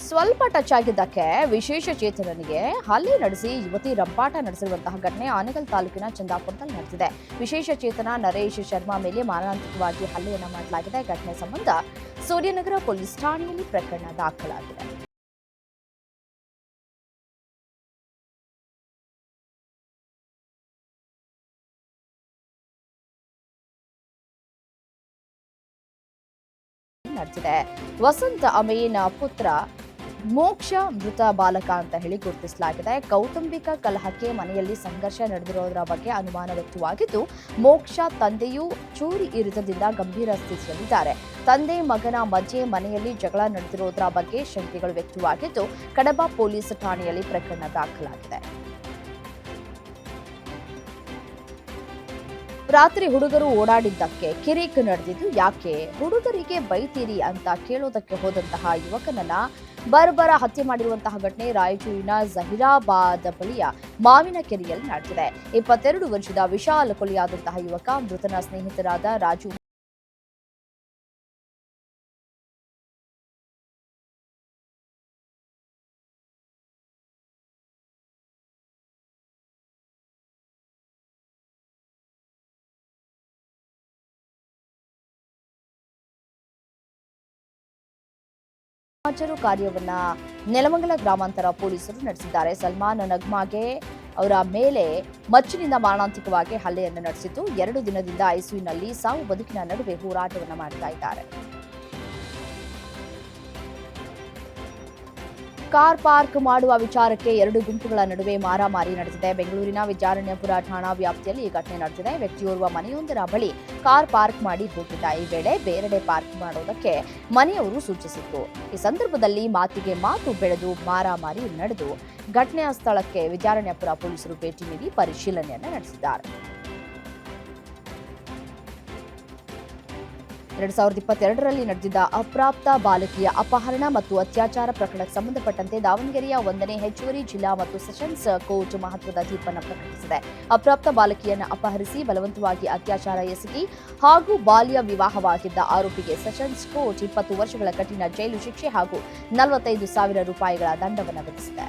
ಸ್ವಲ್ಪ ಟಚ್ ಆಗಿದ್ದಕ್ಕೆ ವಿಶೇಷ ಚೇತನನಿಗೆ ಹಲ್ಲೆ ನಡೆಸಿ ಯುವತಿ ರಂಪಾಟ ನಡೆಸಿರುವಂತಹ ಘಟನೆ ಆನೇಕಲ್ ತಾಲೂಕಿನ ಚಂದಾಪುರದಲ್ಲಿ ನಡೆದಿದೆ. ವಿಶೇಷ ಚೇತನ ನರೇಶ್ ಶರ್ಮಾ ಮೇಲೆ ಮಾರಣಾಂತಿಕವಾಗಿ ಹಲ್ಲೆಯನ್ನ ಮಾಡಲಾಗಿದೆ. ಘಟನೆ ಸಂಬಂಧ ಸೂರ್ಯನಗರ ಪೊಲೀಸ್ ಠಾಣೆಯಲ್ಲಿ ಪ್ರಕರಣ ದಾಖಲಾಗಿದೆ. ನಡೆದಿದೆ. ವಸಂತ ಅಮೀನ್ ಪುತ್ರ ಮೋಕ್ಷ ಮೃತ ಬಾಲಕ ಅಂತ ಹೇಳಿ ಗುರುತಿಸಲಾಗಿದೆ. ಕೌಟುಂಬಿಕ ಕಲಹಕ್ಕೆ ಮನೆಯಲ್ಲಿ ಸಂಘರ್ಷ ನಡೆದಿರೋದರ ಬಗ್ಗೆ ಅನುಮಾನ ವ್ಯಕ್ತವಾಗಿದ್ದು, ಮೋಕ್ಷ ತಂದೆಯೂ ಚೂರಿ ಇರಿತದಿಂದ ಗಂಭೀರ ಸ್ಥಿತಿಯಲ್ಲಿದ್ದಾರೆ. ತಂದೆ ಮಗನ ಮಧ್ಯೆ ಮನೆಯಲ್ಲಿ ಜಗಳ ನಡೆದಿರೋದರ ಬಗ್ಗೆ ಶಂಕೆಗಳು ವ್ಯಕ್ತವಾಗಿದ್ದು, ಕಡಬ ಪೊಲೀಸ್ ಠಾಣೆಯಲ್ಲಿ ಪ್ರಕರಣ ದಾಖಲಾಗಿದೆ. ರಾತ್ರಿ ಹುಡುಗರು ಓಡಾಡಿದ್ದಕ್ಕೆ ಕಿರಿಕ್ ನಡೆದಿದ್ದು ಯಾಕೆ, ಹುಡುಗರಿಗೆ ಬೈತೀರಿ ಅಂತ ಕೇಳೋದಕ್ಕೆ ಹೋದಂತಹ ಯುವಕನನ್ನ ಬರ್ಬರ ಹತ್ಯೆ ಮಾಡಿರುವಂತಹ ಘಟನೆ ರಾಯಚೂರಿನ ಜಹೀರಾಬಾದ್ ಬಳಿಯ ಮಾವಿನಕೆರೆಯಲ್ಲಿ ನಡೆದಿದೆ. 22 ವರ್ಷದ ವಿಶಾಲ್ ಕೊಲೆಯಾದಂತಹ ಯುವಕ ಮೃತನ ಸ್ನೇಹಿತರಾದ ರಾಜು ಕಾರ್ಯವನ್ನ ನೆಲಮಂಗಲ ಗ್ರಾಮಾಂತರ ಪೊಲೀಸರು ನಡೆಸಿದ್ದಾರೆ. ಸಲ್ಮಾನ್ ನಗ್ಮಾಗೆ ಅವರ ಮೇಲೆ ಮಚ್ಚಿನಿಂದ ಮಾರಣಾಂತಿಕವಾಗಿ ಹಲ್ಲೆಯನ್ನು ನಡೆಸಿದ್ದು, 2 ದಿನದಿಂದ ಐಸಿಯುನಲ್ಲಿ ಸಾವು ಬದುಕಿನ ನಡುವೆ ಹೋರಾಟವನ್ನು ಮಾಡ್ತಾ ಇದ್ದಾರೆ. ಕಾರ್ ಪಾರ್ಕ್ ಮಾಡುವ ವಿಚಾರಕ್ಕೆ 2 ಗುಂಪುಗಳ ನಡುವೆ ಮಾರಾಮಾರಿ ನಡೆದಿದೆ. ಬೆಂಗಳೂರಿನ ವಿದ್ಯಾರಣ್ಯಪುರ ಠಾಣಾ ವ್ಯಾಪ್ತಿಯಲ್ಲಿ ಈ ಘಟನೆ ನಡೆದಿದೆ. ವ್ಯಕ್ತಿಯೋರ್ವ ಮನೆಯೊಂದರ ಬಳಿ ಕಾರ್ ಪಾರ್ಕ್ ಮಾಡಿ ಹೋಗಿದ್ದ. ಈ ವೇಳೆ ಬೇರೆಡೆ ಪಾರ್ಕ್ ಮಾಡೋದಕ್ಕೆ ಮನೆಯವರು ಸೂಚಿಸಿತ್ತು. ಈ ಸಂದರ್ಭದಲ್ಲಿ ಮಾತಿಗೆ ಮಾತು ಬೆಳೆದು ಮಾರಾಮಾರಿ ನಡೆದು ಘಟನೆಯ ಸ್ಥಳಕ್ಕೆ ವಿದ್ಯಾರಣ್ಯಪುರ ಪೊಲೀಸರು ಭೇಟಿ ನೀಡಿ ಪರಿಶೀಲನೆಯನ್ನು ನಡೆಸಿದ್ದಾರೆ. 2022ರಲ್ಲಿ ನಡೆದಿದ್ದ ಅಪ್ರಾಪ್ತ ಬಾಲಕಿಯ ಅಪಹರಣ ಮತ್ತು ಅತ್ಯಾಚಾರ ಪ್ರಕರಣಕ್ಕೆ ಸಂಬಂಧಪಟ್ಟಂತೆ ದಾವಣಗೆರೆಯ 1ನೇ ಹೆಚ್ಚುವರಿ ಜಿಲ್ಲಾ ಮತ್ತು ಸೆಷನ್ಸ್ ಕೋರ್ಟ್ ಮಹತ್ವದ ತೀರ್ಪನ್ನು ಪ್ರಕಟಿಸಿದೆ. ಅಪ್ರಾಪ್ತ ಬಾಲಕಿಯನ್ನು ಅಪಹರಿಸಿ ಬಲವಂತವಾಗಿ ಅತ್ಯಾಚಾರ ಎಸಗಿ ಹಾಗೂ ಬಾಲ್ಯ ವಿವಾಹವಾಗಿದ್ದ ಆರೋಪಿಗೆ ಸೆಷನ್ಸ್ ಕೋರ್ಟ್ 20 ವರ್ಷಗಳ ಕಠಿಣ ಜೈಲು ಶಿಕ್ಷೆ ಹಾಗೂ 45,000 ರೂಪಾಯಿಗಳ ದಂಡವನ್ನು ವಿಧಿಸಿದೆ.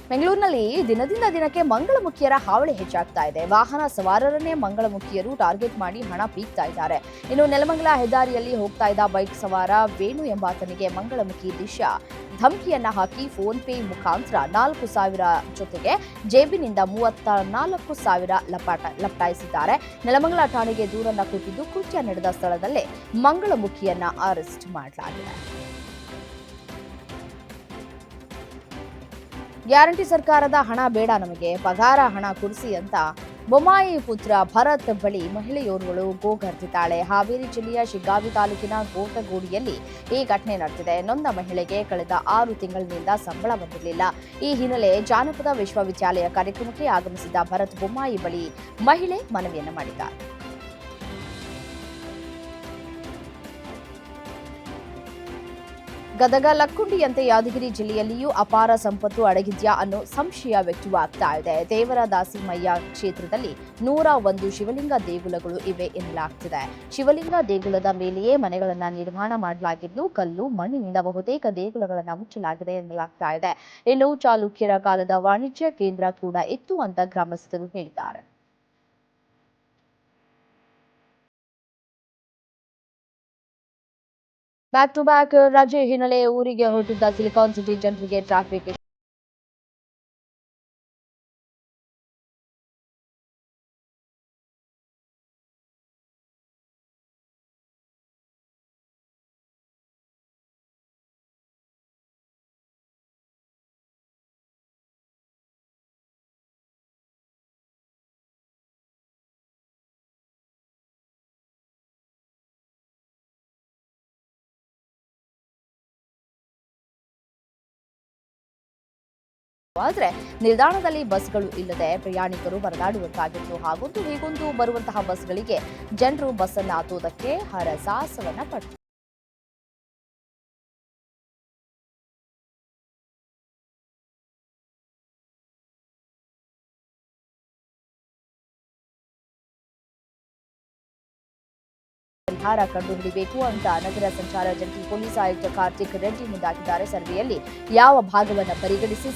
ಬೆಂಗಳೂರಿನಲ್ಲಿ ದಿನದಿಂದ ದಿನಕ್ಕೆ ಮಂಗಳಮುಖಿಯರ ಹಾವಳಿ ಹೆಚ್ಚಾಗ್ತಾ ಇದೆ. ವಾಹನ ಸವಾರರನ್ನೇ ಮಂಗಳಮುಖಿಯರು ಟಾರ್ಗೆಟ್ ಮಾಡಿ ಹಣ ಪೀಕ್ತಾ ಇದ್ದಾರೆ. ಇನ್ನು ನೆಲಮಂಗಲ ಹೆದ್ದಾರಿಯಲ್ಲಿ ಹೋಗ್ತಾ ಇದ್ದ ಬೈಕ್ ಸವಾರ ವೇಣು ಎಂಬಾತನಿಗೆ ಮಂಗಳಮುಖಿ ದಿಶಾ ಧಮಕಿಯನ್ನ ಹಾಕಿ ಫೋನ್ ಪೇ ಮುಖಾಂತರ 4,000 ಜೊತೆಗೆ ಜೇಬಿನಿಂದ 34,000 ಲಪಟಾಯಿಸಿದ್ದಾರೆ. ನೆಲಮಂಗಲ ಠಾಣೆಗೆ ದೂರನ್ನ ಕೊಟ್ಟಿದ್ದು, ಕೃತ್ಯ ನಡೆದ ಸ್ಥಳದಲ್ಲೇ ಮಂಗಳಮುಖಿಯನ್ನ ಅರೆಸ್ಟ್ ಮಾಡಲಾಗಿದೆ. ಗ್ಯಾರಂಟಿ ಸರ್ಕಾರದ ಹಣ ಬೇಡ, ನಮಗೆ ಪಗಾರ ಹಣ ಕೊಡಿಸಿ ಅಂತ ಬೊಮ್ಮಾಯಿ ಪುತ್ರ ಭರತ್ ಬಳಿ ಮಹಿಳೆಯೋರ್ವಳು ಗೋಗರ್ದಿದ್ದಾಳೆ. ಹಾವೇರಿ ಜಿಲ್ಲೆಯ ಶಿಗ್ಗಾವಿ ತಾಲೂಕಿನ ಗೋಟಗೋಡಿಯಲ್ಲಿ ಈ ಘಟನೆ ನಡೆದಿದೆ. ನೊಂದ ಮಹಿಳೆಗೆ ಕಳೆದ 6 ತಿಂಗಳಿನಿಂದ ಸಂಬಳ ಬಂದಿರಲಿಲ್ಲ. ಈ ಹಿನ್ನೆಲೆ ಜಾನಪದ ವಿಶ್ವವಿದ್ಯಾಲಯ ಕಾರ್ಯಕ್ರಮಕ್ಕೆ ಆಗಮಿಸಿದ್ದ ಭರತ್ ಬೊಮ್ಮಾಯಿ ಬಳಿ ಮಹಿಳೆ ಮನವಿಯನ್ನು ಮಾಡಿದ್ದಾರೆ. ಗದಗ ಲಕ್ಕುಂಡಿಯಂತೆ ಯಾದಗಿರಿ ಜಿಲ್ಲೆಯಲ್ಲಿಯೂ ಅಪಾರ ಸಂಪತ್ತು ಅಡಗಿದ್ಯಾ ಅನ್ನೋ ಸಂಶಯ ವ್ಯಕ್ತವಾಗ್ತಾ ಇದೆ. ದೇವರ ದಾಸಿಮಯ್ಯ ಕ್ಷೇತ್ರದಲ್ಲಿ 101 ಶಿವಲಿಂಗ ದೇಗುಲಗಳು ಇವೆ ಎನ್ನಲಾಗ್ತಿದೆ. ಶಿವಲಿಂಗ ದೇಗುಲದ ಮೇಲೆಯೇ ಮನೆಗಳನ್ನ ನಿರ್ಮಾಣ ಮಾಡಲಾಗಿದ್ದು, ಕಲ್ಲು ಮಣ್ಣಿನಿಂದ ಬಹುತೇಕ ದೇಗುಲಗಳನ್ನು ಮುಚ್ಚಲಾಗಿದೆ ಎನ್ನಲಾಗ್ತಾ ಇದೆ. ಇನ್ನು ಚಾಲುಕ್ಯರ ಕಾಲದ ವಾಣಿಜ್ಯ ಕೇಂದ್ರ ಕೂಡ ಇತ್ತು ಅಂತ ಗ್ರಾಮಸ್ಥರು ಹೇಳಿದ್ದಾರೆ. ಬ್ಯಾಕ್ ಟು ಬ್ಯಾಕ್ ರಜೆ ಹಿನ್ನೆಲೆ ಊರಿಗೆ ಹೊರಟಿದ್ದ ಸಿಲಿಕಾನ್ ಸಿಟಿ ಜನರಿಗೆ ಟ್ರಾಫಿಕ್ ಆದ್ರೆ ನಿಲ್ದಾಣದಲ್ಲಿ ಬಸ್ಗಳು ಇಲ್ಲದೆ ಪ್ರಯಾಣಿಕರು ಪರದಾಡುವಂತಾಗಿತ್ತು. ಹಾಗೊಂದು ಹೀಗೊಂದು ಬರುವಂತಹ ಬಸ್ಗಳಿಗೆ ಜನರು ಬಸ್ ಅನ್ನು ಹತ್ತುವುದಕ್ಕೆ ಹರಸಾಹಸವನ್ನ ಪಟ್ಟರು. ಪರಿಹಾರ ಕಂಡುಹಿಡಿಯಬೇಕು ಅಂತ ನಗರ ಸಂಚಾರ ಜಂಟಿ ಪೊಲೀಸ್ ಆಯುಕ್ತ ಕಾರ್ತಿಕ್ ರೆಡ್ಡಿ ಮುಂದಾಗಿದ್ದಾರೆ. ಸರ್ವೆಯಲ್ಲಿ ಯಾವ ಭಾಗವನ್ನು ಪರಿಗಣಿಸಿ